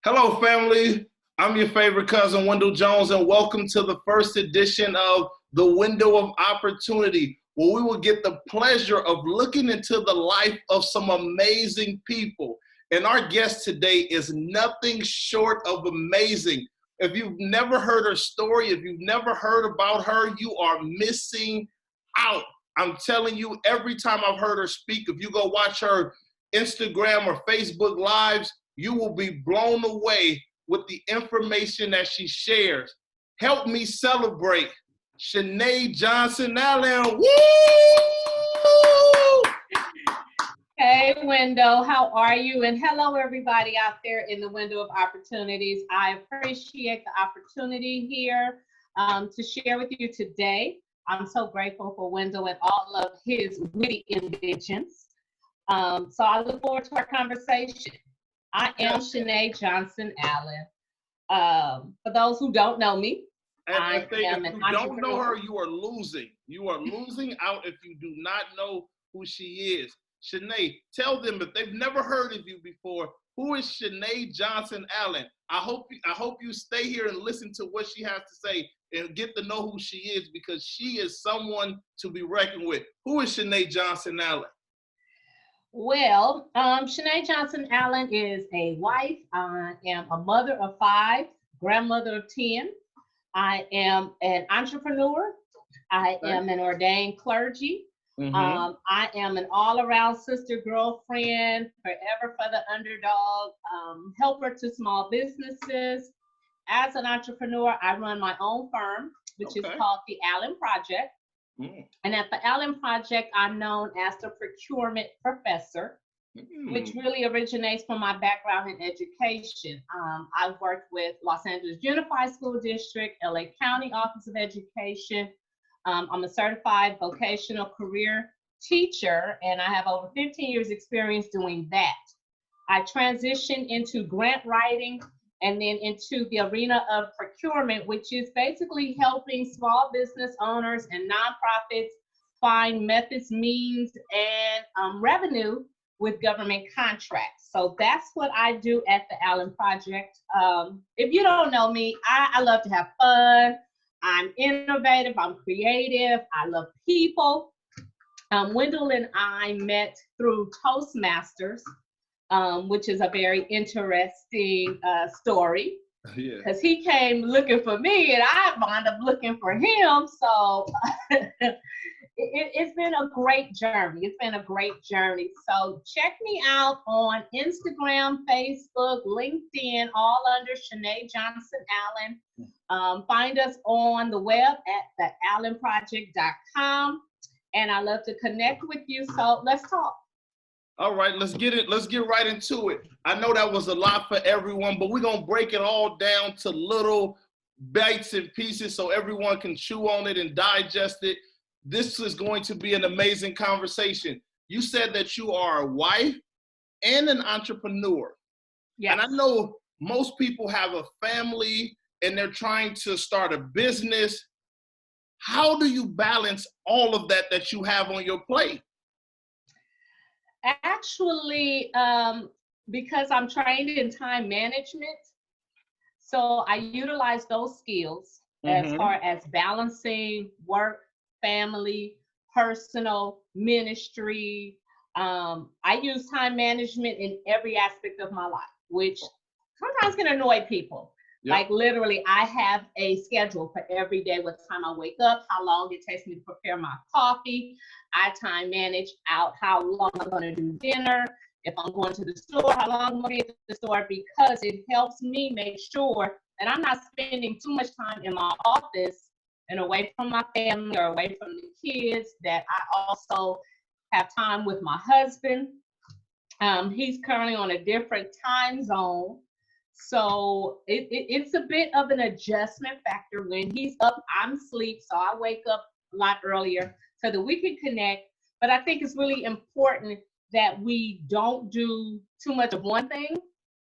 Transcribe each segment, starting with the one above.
Hello, family. I'm your favorite cousin, Wendell Jones, and welcome to the first edition of The Window of Opportunity, where we will get the pleasure of looking into the life of some amazing people. And our guest today is nothing short of amazing. If you've never heard her story, if you've never heard about her, you are missing out. I'm telling you, every time I've heard her speak, if you go watch her Instagram or Facebook lives, you will be blown away with the information that she shares. Help me celebrate Shenae Johnson Allen. Woo! Hey, Wendell, how are you? And hello, everybody out there in the window of opportunities. I appreciate the opportunity here to share with you today. I'm so grateful for Wendell and all of his witty inventions. So I look forward to our conversation. I am Shenae Johnson Allen. For those who don't know me, I am an entrepreneur. If you don't know her, you are losing. You are losing out if you do not know who she is. Shenae, tell them if they've never heard of you before, who is Shenae Johnson Allen? I hope you stay here and listen to what she has to say and get to know who she is, because she is someone to be reckoned with. Who is Shenae Johnson Allen? Well, Shenae Johnson Allen is a wife. I am a mother of 5, grandmother of 10. I am an entrepreneur. I am an ordained clergy. I am an all-around sister, girlfriend, forever for the underdog, helper to small businesses. As an entrepreneur, I run my own firm, which is called the Allen Project. And at the Allen Project, I'm known as the procurement professor, which really originates from my background in education. I've worked with Los Angeles Unified School District, LA County Office of Education. I'm a certified vocational career teacher, and I have over 15 years experience doing that. I transitioned into grant writing and then into the arena of procurement, which is basically helping small business owners and nonprofits find methods, means, and revenue with government contracts. So that's what I do at the Allen Project. If you don't know me, I love to have fun. I'm innovative, I'm creative, I love people. Wendell and I met through Toastmasters, which is a very interesting story, because he came looking for me and I wound up looking for him. So it's been a great journey. It's been a great journey. So check me out on Instagram, Facebook, LinkedIn, all under Shenae Johnson Allen. Find us on the web at theallenproject.com. And I love to connect with you. So let's talk. All right, let's get it. Let's get right into it. I know that was a lot for everyone, but we're going to break it all down to little bites and pieces so everyone can chew on it and digest it. This is going to be an amazing conversation. You said that you are a wife and an entrepreneur. Yes. And I know most people have a family and they're trying to start a business. How do you balance all of that you have on your plate? Actually, because I'm trained in time management, so I utilize those skills as far as balancing work, family, personal, ministry. I use time management in every aspect of my life, which sometimes can annoy people. Yep. Like literally, I have a schedule for every day, what time I wake up, how long it takes me to prepare my coffee. I time manage out how long I'm going to do dinner, if I'm going to the store, how long I'm going to be at the store, because it helps me make sure that I'm not spending too much time in my office and away from my family or away from the kids, that I also have time with my husband. He's currently on a different time zone. So it's a bit of an adjustment factor. When he's up, I'm asleep. So I wake up a lot earlier so that we can connect. But I think it's really important that we don't do too much of one thing.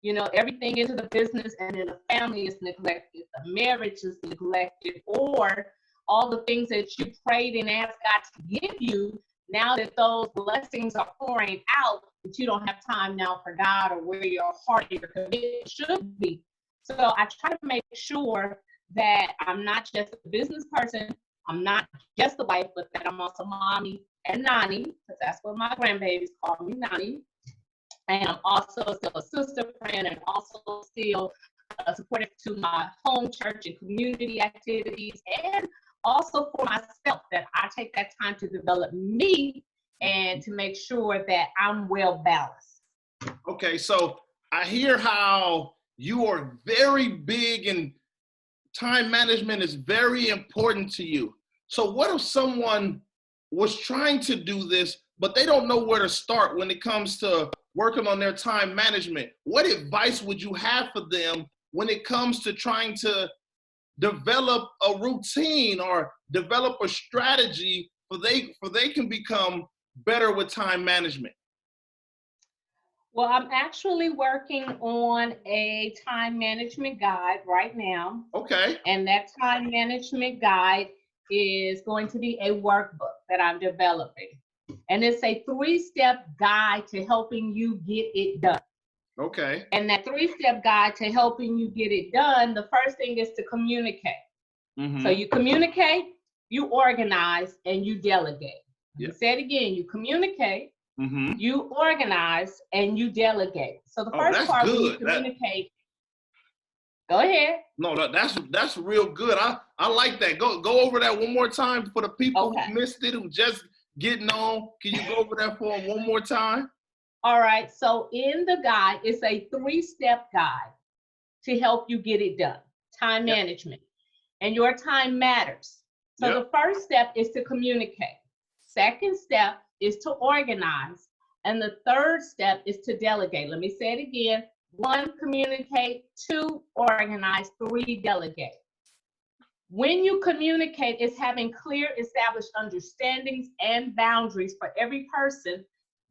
You know, everything into the business and then the family is neglected, the marriage is neglected, or all the things that you prayed and asked God to give you, now that those blessings are pouring out, that you don't have time now for God or where your heart or your commitment should be. So I try to make sure that I'm not just a business person, I'm not just a wife, but that I'm also mommy and nanny, because that's what my grandbabies call me, nanny. And I'm also still a sister friend and also still supportive to my home church and community activities, and also for myself, that I take that time to develop me and to make sure that I'm well balanced. Okay, so I hear how you are very big and time management is very important to you. So what if someone was trying to do this, but they don't know where to start when it comes to working on their time management? What advice would you have for them when it comes to trying to develop a routine or develop a strategy for they can become better with time management? Well, I'm actually working on a time management guide right now. Okay. And that time management guide is going to be a workbook that I'm developing. And it's a 3-step guide to helping you get it done. Okay. And that 3-step guide to helping you get it done, the first thing is to communicate. So you communicate, you organize, and you delegate. Yeah. Say it again, you communicate, you organize, and you delegate. So the first part, when you communicate, go ahead. No, that's real good. I like that. Go over that one more time for the people who missed it, who just getting on. Can you go over that for them one more time? All right. So in the guide, it's a 3-step guide to help you get it done. Time management. And your time matters. So the first step is to communicate. Second step is to organize. And the third step is to delegate. Let me say it again. 1, communicate. 2, organize. 3, delegate. When you communicate, it's having clear, established understandings and boundaries for every person,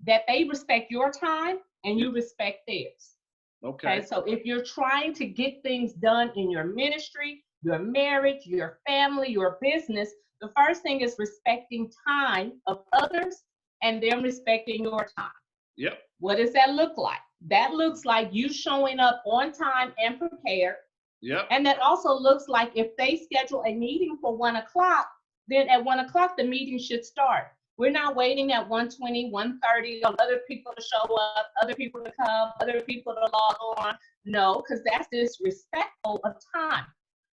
that they respect your time and you respect theirs. Okay. So if you're trying to get things done in your ministry, your marriage, your family, your business, the first thing is respecting time of others and them respecting your time. Yep. What does that look like? That looks like you showing up on time and prepared. Yep. And that also looks like if they schedule a meeting for 1 o'clock, then at 1 o'clock, the meeting should start. We're not waiting at 1:20, 1:30 on other people to show up, other people to come, other people to log on. No, because that's disrespectful of time.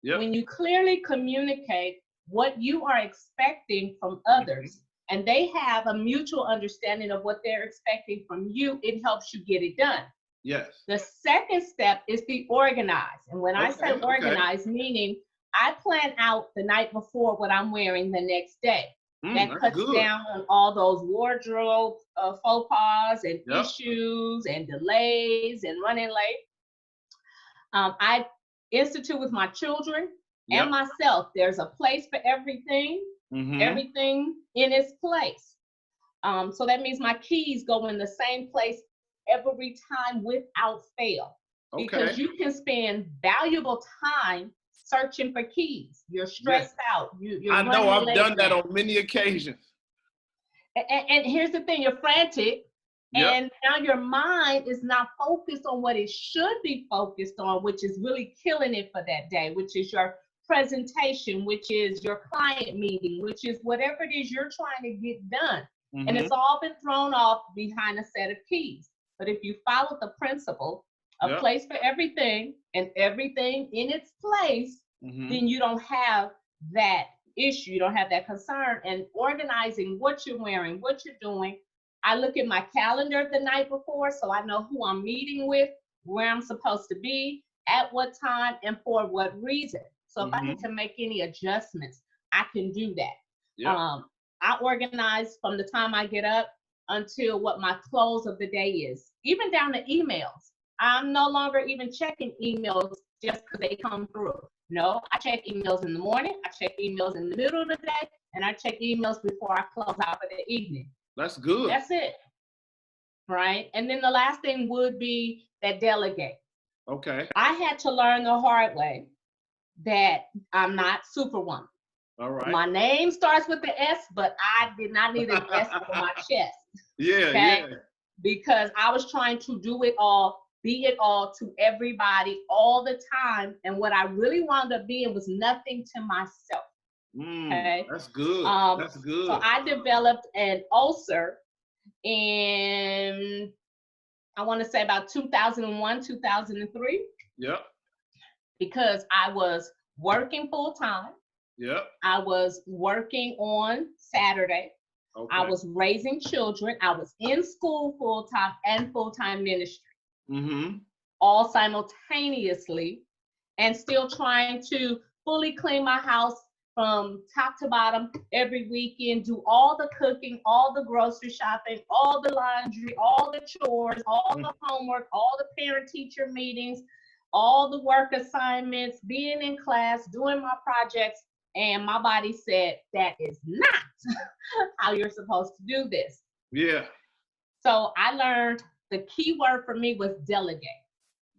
Yep. When you clearly communicate what you are expecting from others, and they have a mutual understanding of what they're expecting from you, it helps you get it done. Yes. The second step is to organize. And when I say organize, meaning I plan out the night before what I'm wearing the next day. That cuts down on all those wardrobe faux pas and issues and delays and running late. I institute with my children and myself, there's a place for everything, everything in its place. So that means my keys go in the same place every time without fail. Because you can spend valuable time searching for keys. You're stressed out. You're I know, I've done that on many occasions. And here's the thing, you're frantic. And now your mind is not focused on what it should be focused on, which is really killing it for that day, which is your presentation, which is your client meeting, which is whatever it is you're trying to get done. And it's all been thrown off behind a set of keys. But if you follow the principle, a place for everything and everything in its place, then you don't have that issue, you don't have that concern. And organizing what you're wearing, what you're doing. I look at my calendar the night before, so I know who I'm meeting with, where I'm supposed to be, at what time, and for what reason. So if I need to make any adjustments, I can do that. I organize from the time I get up until what my close of the day is, even down to emails. I'm no longer even checking emails just because they come through. No, I check emails in the morning, I check emails in the middle of the day, and I check emails before I close out for the evening. That's good. That's it. Right? And then the last thing would be that delegate. Okay. I had to learn the hard way that I'm not Superwoman. All right. My name starts with the S, but I did not need an S on my chest. Yeah, because I was trying to do it all, be it all to everybody all the time. And what I really wound up being was nothing to myself. Okay. That's good. That's So good. I developed an ulcer in, I want to say about 2001, 2003, Yep. because I was working full time. Yep. I was working on Saturday. Okay. I was raising children. I was in school full time and full time ministry, all simultaneously, and still trying to fully clean my house from top to bottom every weekend, do all the cooking, all the grocery shopping, all the laundry, all the chores, all the homework, all the parent-teacher meetings, all the work assignments, being in class, doing my projects. And my body said, that is not how you're supposed to do this. Yeah. So I learned the key word for me was delegate.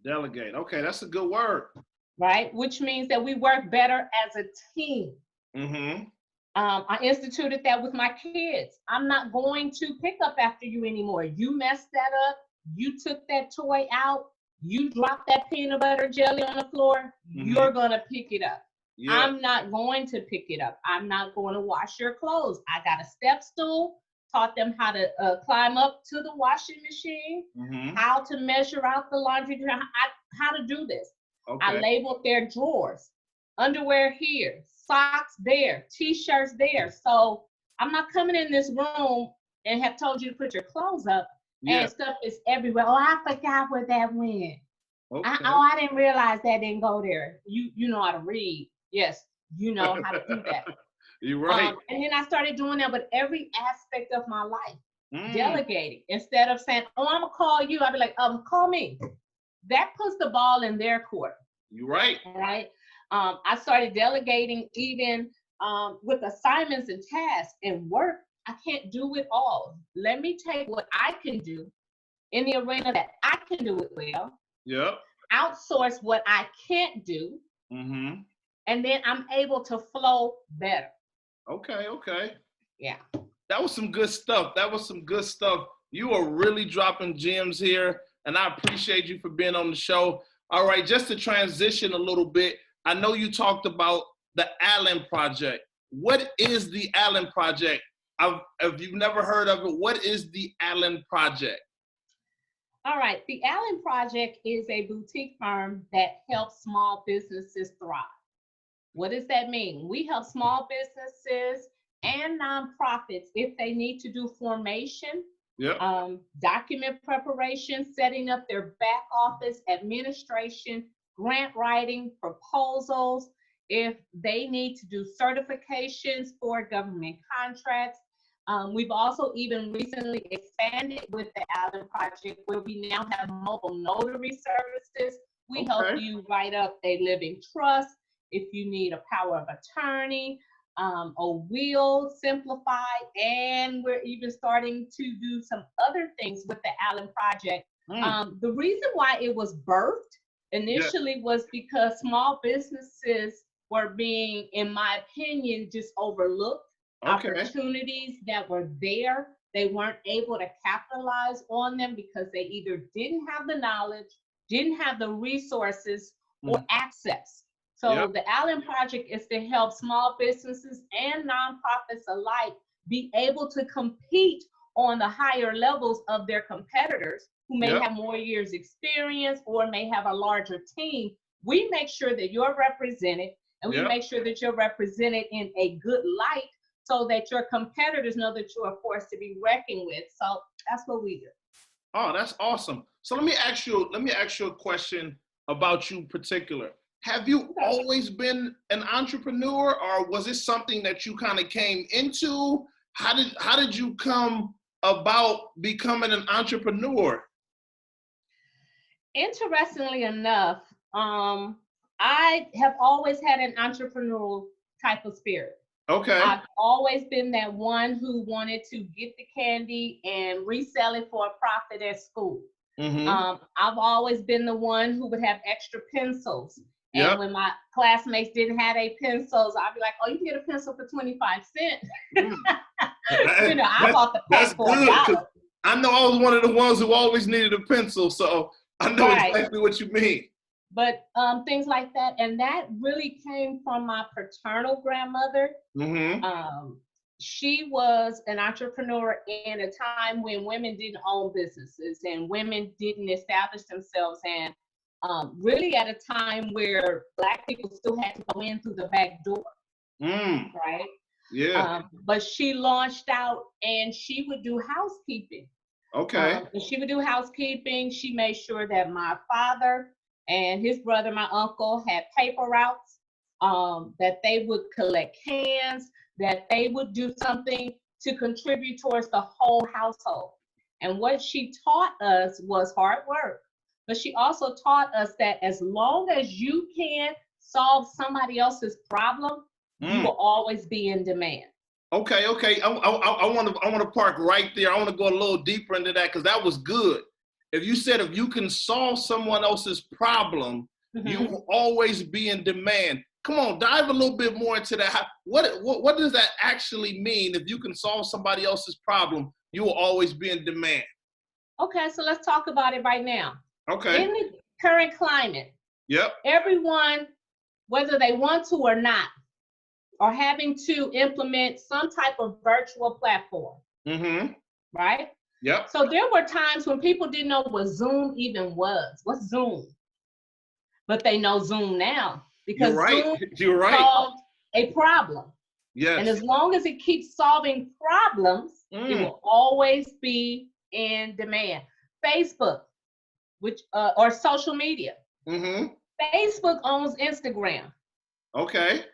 Delegate. Okay, that's a good word. Right? Which means that we work better as a team. I instituted that with my kids. I'm not going to pick up after you anymore. You messed that up. You took that toy out. You dropped that peanut butter jelly on the floor. You're going to pick it up. Yeah. I'm not going to pick it up. I'm not going to wash your clothes. I got a step stool, taught them how to climb up to the washing machine, how to measure out the laundry, how to do this. Okay. I labeled their drawers, underwear here, socks there, t-shirts there. So I'm not coming in this room and have told you to put your clothes up and stuff is everywhere. Oh, I forgot where that went. Okay. I didn't realize that didn't go there. You know how to read. Yes, you know how to do that. You're right. And then I started doing that with every aspect of my life, delegating. Instead of saying, oh, I'm going to call you, I'd be like, call me. That puts the ball in their court. You're right. Right. I started delegating even with assignments and tasks and work. I can't do it all. Let me take what I can do in the arena that I can do it well. Yep. Outsource what I can't do. And then I'm able to flow better. Okay. Yeah. That was some good stuff. You are really dropping gems here, and I appreciate you for being on the show. All right, just to transition a little bit, I know you talked about the Allen Project. What is the Allen Project? If you've never heard of it, what is the Allen Project? All right, the Allen Project is a boutique firm that helps small businesses thrive. What does that mean? We help small businesses and nonprofits if they need to do formation, document preparation, setting up their back office, administration, grant writing, proposals, if they need to do certifications for government contracts. We've also even recently expanded with the Allen Project, where we now have mobile notary services. We help you write up a living trust. If you need a power of attorney, a will simplified, and we're even starting to do some other things with the Allen Project. The reason why it was birthed initially was because small businesses were being, in my opinion, just overlooked. Opportunities that were there, they weren't able to capitalize on them because they either didn't have the knowledge, didn't have the resources, or access. So the Allen Project is to help small businesses and nonprofits alike be able to compete on the higher levels of their competitors who may have more years experience or may have a larger team. We make sure that you're represented, and we make sure that you're represented in a good light so that your competitors know that you're a force to be reckoned with. So that's what we do. Oh, that's awesome. So let me ask you a question about you in particular. Have you always been an entrepreneur, or was it something that you kind of came into? How did you come about becoming an entrepreneur? Interestingly enough, I have always had an entrepreneurial type of spirit. Okay. I've always been that one who wanted to get the candy and resell it for a profit at school. I've always been the one who would have extra pencils. And when my classmates didn't have any pencils, I'd be like, oh, you can get a pencil for 25 cents. I bought the pack for $1. I know I was one of the ones who always needed a pencil, so I know Right. exactly what you mean. But things like that, and that really came from my paternal grandmother. Mm-hmm. She was an entrepreneur in a time when women didn't own businesses and women didn't establish themselves, and really at a time where Black people still had to go in through the back door, right? Yeah. But she launched out and she would do housekeeping. Okay. And she would do housekeeping. She made sure that my father and his brother, my uncle, had paper routes, that they would collect cans, that they would do something to contribute towards the whole household. And what she taught us was hard work. But she also taught us that as long as you can solve somebody else's problem, you will always be in demand. Okay. I want to park right there. I want to go a little deeper into that because that was good. If you said if you can solve someone else's problem, you will always be in demand. Come on, dive a little bit more into that. What does that actually mean? If you can solve somebody else's problem, you will always be in demand. Okay, so let's talk about it right now. Okay. In the current climate, Yep. everyone, whether they want to or not, are having to implement some type of virtual platform. Right? Yep. So there were times when people didn't know what Zoom even was. What's Zoom? But they know Zoom now because You're right. solved a problem. Yes. And as long as it keeps solving problems, it will always be in demand. Facebook, which or social media. Facebook owns Instagram. Okay.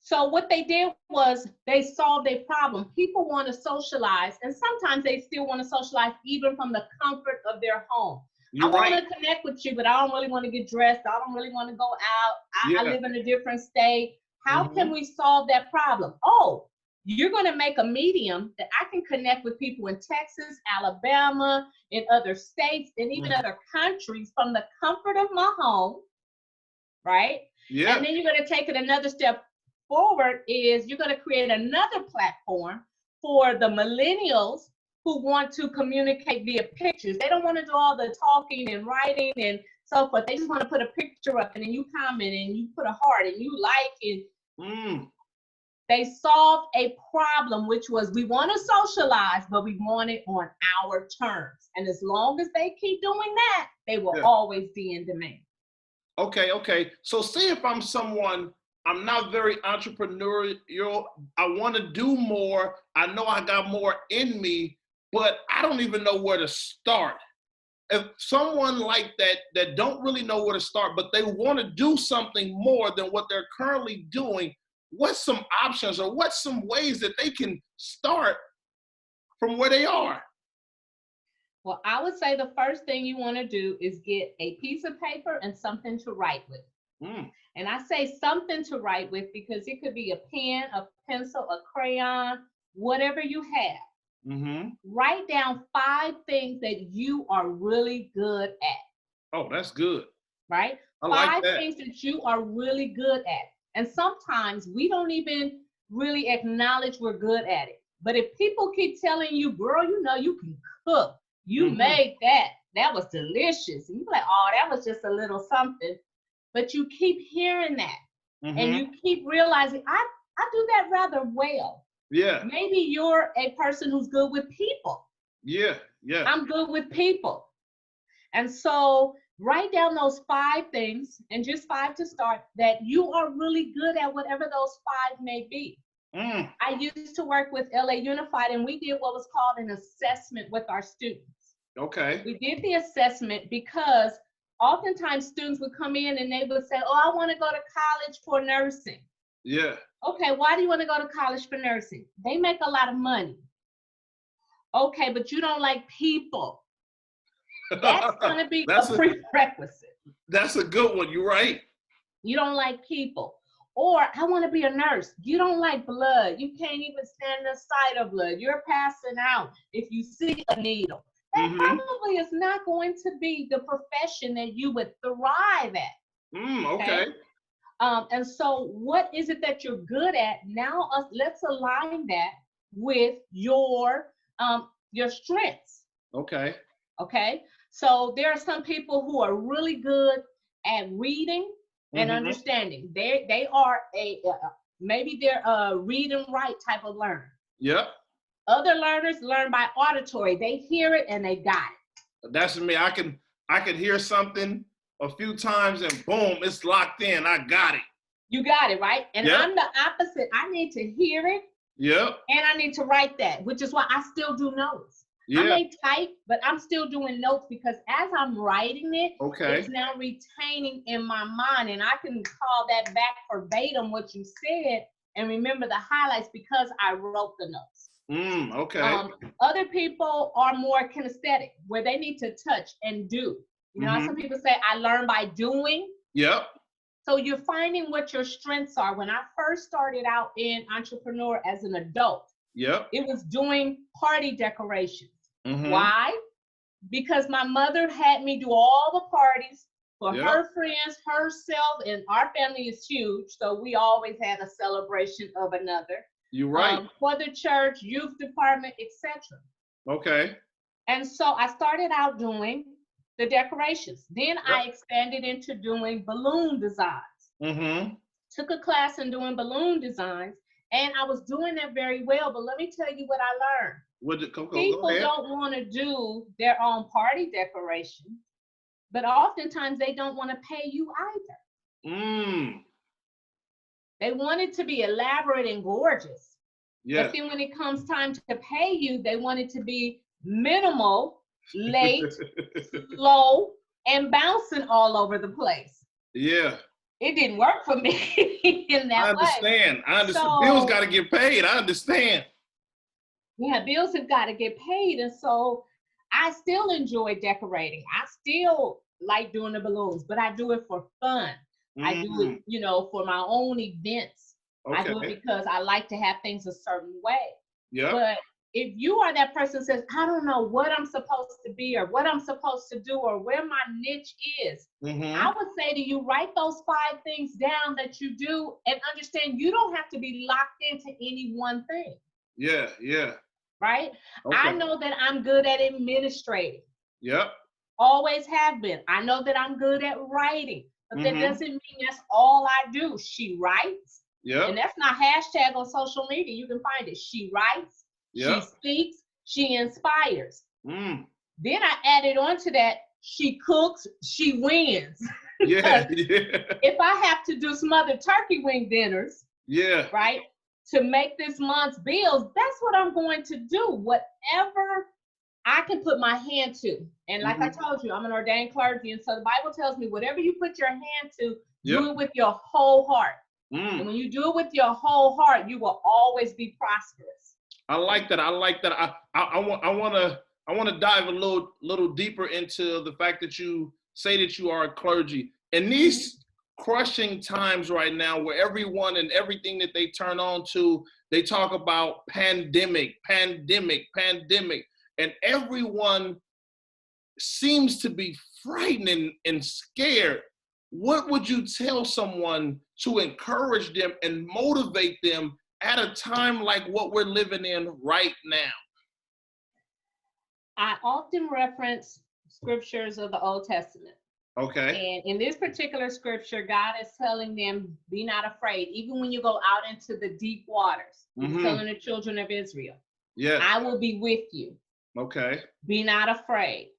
So what they did was they solved a problem. People want to socialize, and sometimes they still want to socialize even from the comfort of their home. I want to connect with you, but I don't really want to get dressed. I don't really want to go out. I live in a different state. How can we solve that problem? Oh, you're going to make a medium that I can connect with people in Texas, Alabama, in other states, and even other countries from the comfort of my home, right? Yeah. And then you're going to take it another step forward is you're going to create another platform for the millennials who want to communicate via pictures. They don't want to do all the talking and writing and so forth. They just want to put a picture up and then you comment and you put a heart and you like and they solved a problem, which was we want to socialize, but we want it on our terms. And as long as they keep doing that, they will always be in demand. Okay. So say if I'm someone, I'm not very entrepreneurial. I want to do more. I know I got more in me, but I don't even know where to start. If someone like that don't really know where to start, but they want to do something more than what they're currently doing, what's some options or what's some ways that they can start from where they are? Well, I would say the first thing you want to do is get a piece of paper and something to write with. And I say something to write with because it could be a pen, a pencil, a crayon, whatever you have. Write down 5 things that you are really good at. Oh, that's good. Right? I like that. 5 things that you are really good at. And sometimes we don't even really acknowledge we're good at it. But if people keep telling you, girl, you know you can cook. You made that. That was delicious. And you're like, oh, that was just a little something. But you keep hearing that. And you keep realizing, I do that rather well. Yeah. Maybe you're a person who's good with people. Yeah. I'm good with people. And so write down those 5 things, and just 5 to start, that you are really good at whatever those 5 may be. I used to work with LA Unified, and we did what was called an assessment with our students. Okay. We did the assessment because oftentimes students would come in and they would say, oh, I want to go to college for nursing. Yeah. Okay, why do you want to go to college for nursing? They make a lot of money. Okay, but you don't like people. That's going to be a prerequisite. That's a good one. You're right. You don't like people. Or I want to be a nurse. You don't like blood. You can't even stand the sight of blood. You're passing out if you see a needle. That probably is not going to be the profession that you would thrive at. Okay. And so what is it that you're good at? Now let's align that with your strengths. Okay. Okay. So there are some people who are really good at reading and Mm-hmm. understanding. They are maybe they're a read and write type of learner. Yep. Other learners learn by auditory. They hear it and they got it. That's me. I could hear something a few times and boom, it's locked in. I got it. You got it, right? And Yep. I'm the opposite. I need to hear it Yep. and I need to write that, which is why I still do notes. I Yeah. may type, but I'm still doing notes because as I'm writing it, Okay. it's now retaining in my mind, and I can call that back verbatim what you said and remember the highlights because I wrote the notes. Okay. Other people are more kinesthetic, where they need to touch and do. You know, some people say, I learn by doing. Yep. So you're finding what your strengths are. When I first started out in entrepreneur as an adult, Yep. it was doing party decorations. Mm-hmm. Why? Because my mother had me do all the parties for Yep. her friends, herself, and our family is huge. So we always had a celebration of another. You're right. For the church, youth department, etc. Okay. And so I started out doing the decorations. Then I expanded into doing balloon designs. Mm-hmm. Took a class in doing balloon designs, and I was doing that very well. But let me tell you what I learned. People don't want to do their own party decoration, but oftentimes they don't want to pay you either. They want it to be elaborate and gorgeous. Yeah. But then when it comes time to pay you, they want it to be minimal, late, slow, and bouncing all over the place. Yeah. It didn't work for me in that way. I understand. So, bills got to get paid. I understand. Yeah, bills have got to get paid. And so I still enjoy decorating. I still like doing the balloons, but I do it for fun. I do it, you know, for my own events. Okay. I do it because I like to have things a certain way. Yeah. But if you are that person who says, I don't know what I'm supposed to be or what I'm supposed to do or where my niche is, I would say to you, write those 5 things down that you do and understand you don't have to be locked into any one thing. Yeah, yeah. Right? Okay. I know that I'm good at administrating. Yep. Always have been. I know that I'm good at writing, but that doesn't mean that's all I do. She writes. Yeah. And that's not hashtag on social media. You can find it. She writes. Yep. She speaks. She inspires. Then I added on to that. She cooks. She wins. Yeah. If I have to do some other turkey wing dinners. Yeah. Right. To make this month's bills, that's what I'm going to do. Whatever I can put my hand to. And like I told you, I'm an ordained clergy. And so the Bible tells me whatever you put your hand to, do it with your whole heart. And when you do it with your whole heart, you will always be prosperous. I like that. I like that. I want to dive a little deeper into the fact that you say that you are a clergy. And these crushing times right now where everyone and everything that they turn on to, they talk about pandemic, and everyone seems to be frightened and scared. What would you tell someone to encourage them and motivate them at a time like what we're living in right now? I often reference scriptures of the Old Testament. Okay. And in this particular scripture, God is telling them, be not afraid. Even when you go out into the deep waters, He's telling the children of Israel, I will be with you. Okay. Be not afraid.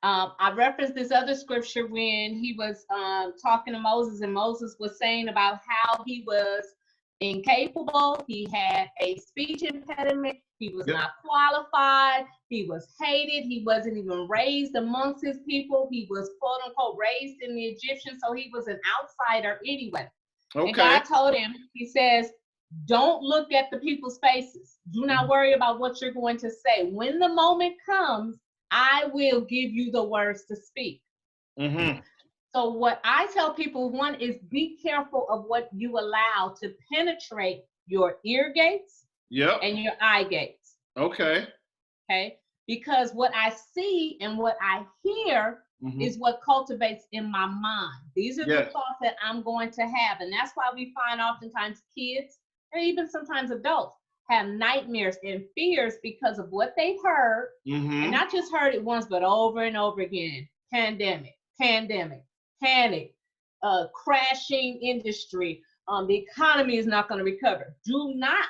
I referenced this other scripture when he was talking to Moses, and Moses was saying about how he was incapable. He had a speech impediment. He was not qualified. He was hated. He wasn't even raised amongst his people. He was, quote unquote, raised in the Egyptians. So he was an outsider anyway. Okay. And God told him, he says, don't look at the people's faces. Do not worry about what you're going to say. When the moment comes, I will give you the words to speak. So what I tell people, one is be careful of what you allow to penetrate your ear gates and your eye gates. Okay. Okay. Because what I see and what I hear is what cultivates in my mind. These are the thoughts that I'm going to have. And that's why we find oftentimes kids and even sometimes adults have nightmares and fears because of what they've heard, and Mm-hmm. not just heard it once, but over and over again. Pandemic, panic, crashing industry. The economy is not going to recover. Do not,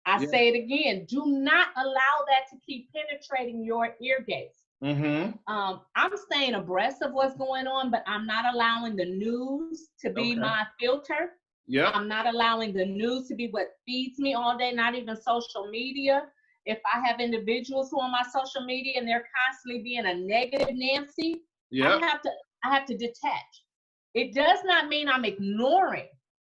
I Yeah. say it again, do not allow that to keep penetrating your ear gates. Mm-hmm. I'm staying abreast of what's going on, but I'm not allowing the news to be Okay. my filter. Yeah. I'm not allowing the news to be what feeds me all day, not even social media. If I have individuals who are on my social media and they're constantly being a negative Nancy, Yeah. I have to detach. It does not mean I'm ignoring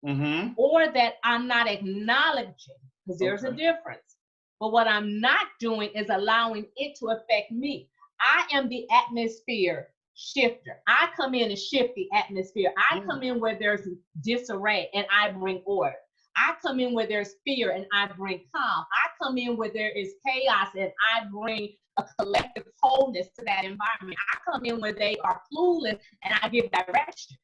Mm-hmm. or that I'm not acknowledging, because there's a Okay. difference. But what I'm not doing is allowing it to affect me. I am the atmosphere shifter. I come in and shift the atmosphere. I come in where there's disarray and I bring order. I come in where there's fear and I bring calm. I come in where there is chaos and I bring a collective wholeness to that environment. I come in where they are clueless and I give direction.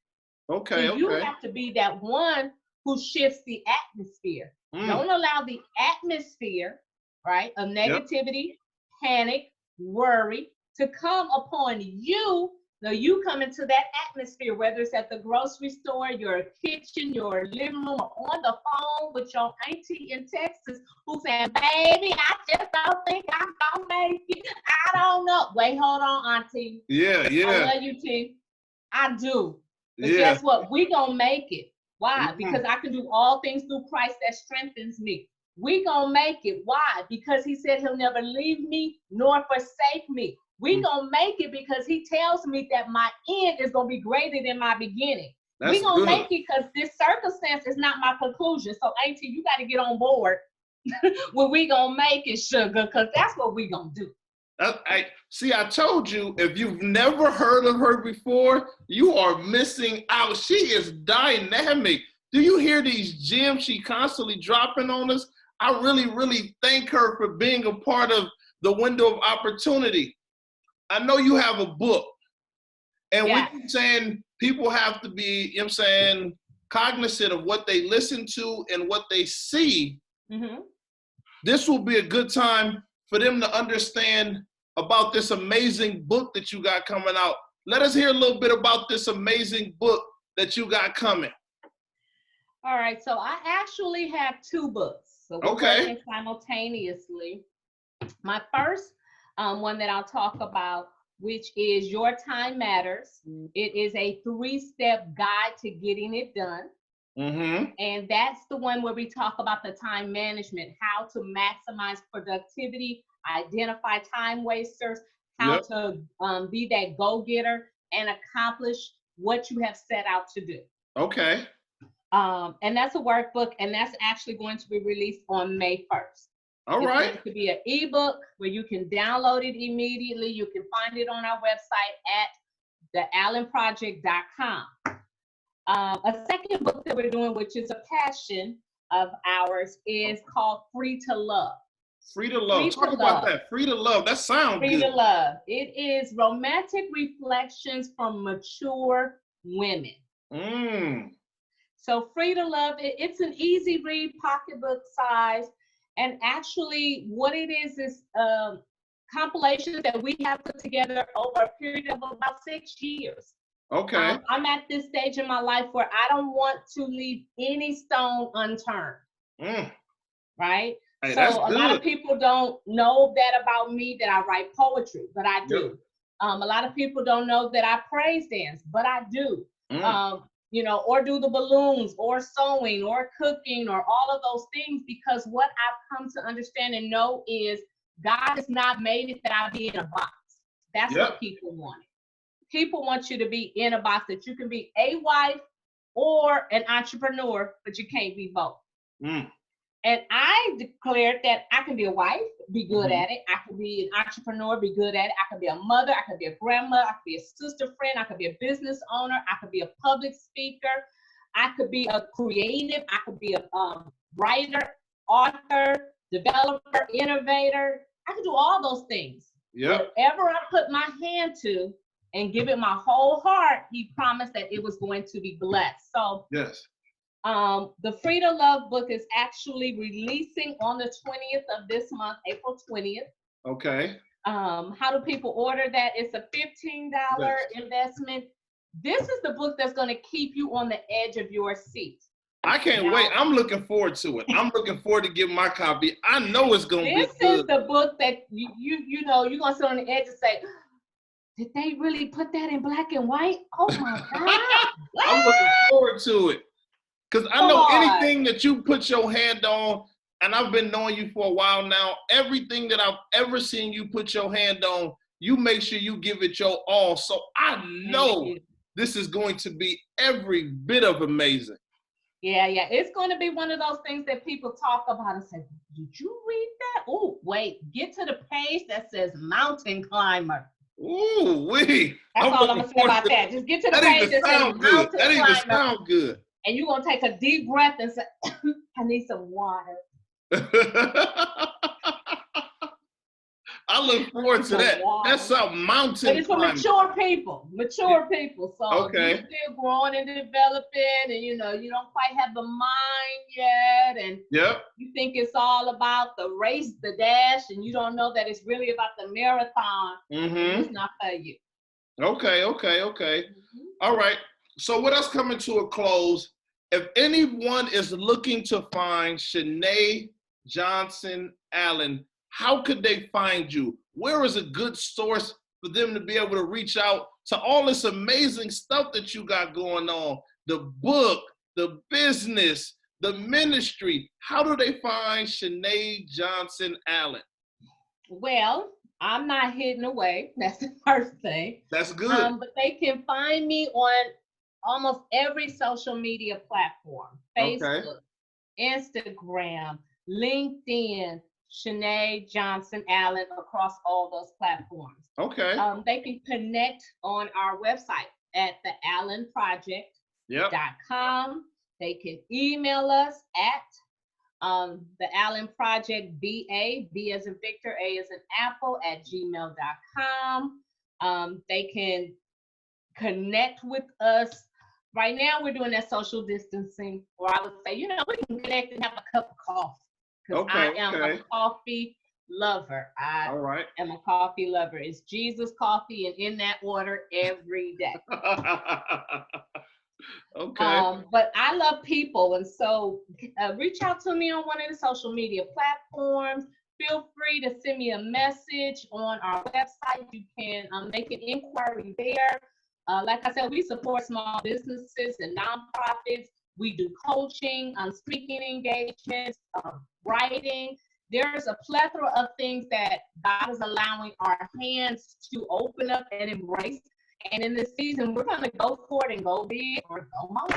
Okay. So you Okay. have to be that one who shifts the atmosphere. Don't allow the atmosphere, right, of Yep. negativity, panic, worry to come upon you. Now you come into that atmosphere, whether it's at the grocery store, your kitchen, your living room, or on the phone with your auntie in Texas who's saying, baby, I just don't think I'm gonna make it. I don't know. Wait, hold on, auntie. Yeah. I Yeah. love you, T. I do. But Yeah. guess what? We gonna make it. Why? Mhm. Because I can do all things through Christ that strengthens me. We gonna make it. Why? Because he said he'll never leave me nor forsake me. We gonna make it because he tells me that my end is gonna be greater than my beginning. That's We gonna good. make it because this circumstance is not my conclusion. So auntie, you got to get on board when we gonna make it, sugar, because that's what we gonna do. I told you, if you've never heard of her before, you are missing out. She is dynamic. Do you hear these gems she constantly dropping on us? I really, really thank her for being a part of the window of opportunity. I know you have a book, and Yes. we keep saying people have to be, you know what I'm saying, cognizant of what they listen to and what they see. Mm-hmm. This will be a good time for them to understand about this amazing book that you got coming out. Let us hear a little bit about this amazing book that you got coming. All right, so I actually have two books. So we're Okay. working simultaneously. My first one that I'll talk about, which is Your Time Matters. It is a 3-step guide to getting it done. Mm-hmm. And that's the one where we talk about the time management, how to maximize productivity, identify time wasters, how to be that go-getter and accomplish what you have set out to do. Okay. And that's a workbook, and that's actually going to be released on May 1st. All right. It's going to be an ebook where you can download it immediately. You can find it on our website at theallenproject.com. A second book that we're doing, which is a passion of ours, is called Free to Love. Free to Love. Talk about that. Free to Love. That sounds good. Free to Love. It is romantic reflections from mature women. So Free to Love, it's an easy read, pocketbook size. And actually what it is compilations that we have put together over a period of about 6 years. Okay. I'm at this stage in my life where I don't want to leave any stone unturned. Right? Hey, so a lot of people don't know that about me, that I write poetry, but I do. Yep. A lot of people don't know that I praise dance, but I do. Or do the balloons or sewing or cooking or all of those things, because what I've come to understand and know is God has not made it that I be in a box. That's what people want. People want you to be in a box, that you can be a wife or an entrepreneur, but you can't be both. And I declared that I can be a wife, be good at it. I can be an entrepreneur, be good at it. I can be a mother. I can be a grandmother. I can be a sister friend. I could be a business owner. I could be a public speaker. I could be a creative. I could be a writer, author, developer, innovator. I could do all those things. Whatever I put my hand to and give it my whole heart, he promised that it was going to be blessed. So The Free to Love book is actually releasing on the 20th of this month, April 20th. Okay. How do people order that? It's a $15 investment. This is the book that's going to keep you on the edge of your seat. I can't wait. I'm looking forward to it. I'm looking forward to getting my copy. I know it's going to be good. This is the book that you know, you're going to sit on the edge and say, did they really put that in black and white? Oh my God. I'm looking forward to it. Because I know anything that you put your hand on, and I've been knowing you for a while now, everything that I've ever seen you put your hand on, you make sure you give it your all. So I know this is going to be every bit of amazing. Yeah. It's going to be one of those things that people talk about and say, did you read that? Oh, wait, get to the page that says mountain climber. Ooh, wee. That's all I'm going to say about that. Just get to the page that says mountain climber. That even sounds good. And you're going to take a deep breath and say, I need some water. I look forward to that. That's some mountain. But it's for mature people. So you're still growing and developing, and you know, you don't quite have the mind yet, and you think it's all about the race, the dash, and you don't know that it's really about the marathon. It's not for you. Okay. All right. So with us coming to a close, if anyone is looking to find Shenae Johnson Allen, how could they find you? Where is a good source for them to be able to reach out to all this amazing stuff that you got going on? The book, the business, the ministry. How do they find Shenae Johnson Allen? Well, I'm not hidden away. That's the first thing. That's good. But they can find me on almost every social media platform. Facebook, Instagram, LinkedIn, Shenae Johnson Allen, across all those platforms. Okay. They can connect on our website at theallenproject.com. They can email us at the Allen Project BA, B as in Victor, A as in Apple, at gmail.com. They can connect with us. Right now, we're doing that social distancing, or I would say, you know, we can connect and have a cup of coffee. Because I am a coffee lover. I am a coffee lover. It's Jesus coffee, and in that order every day. But I love people, and so reach out to me on one of the social media platforms. Feel free to send me a message on our website. You can make an inquiry there. Like I said, we support small businesses and nonprofits. We do coaching, speaking engagements, writing. There's a plethora of things that God is allowing our hands to open up and embrace. And in this season, we're going to go for it and go big or go home.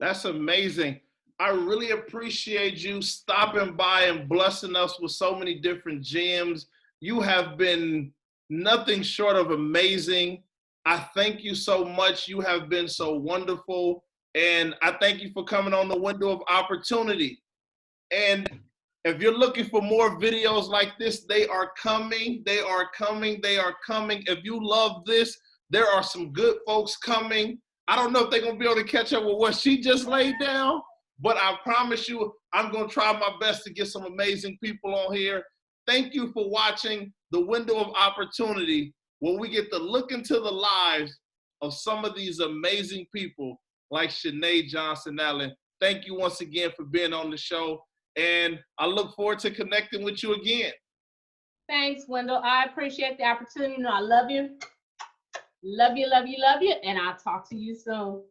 That's amazing. I really appreciate you stopping by and blessing us with so many different gems. You have been nothing short of amazing. I thank you so much. You have been so wonderful. And I thank you for coming on the Window of Opportunity. And if you're looking for more videos like this, they are coming. If you love this, there are some good folks coming. I don't know if they're going to be able to catch up with what she just laid down, but I promise you, I'm going to try my best to get some amazing people on here. Thank you for watching the Window of Opportunity, where we get to look into the lives of some of these amazing people like Shenae Johnson Allen. Thank you once again for being on the show, and I look forward to connecting with you again. Thanks, Wendell. I appreciate the opportunity. I love you. Love you, and I'll talk to you soon.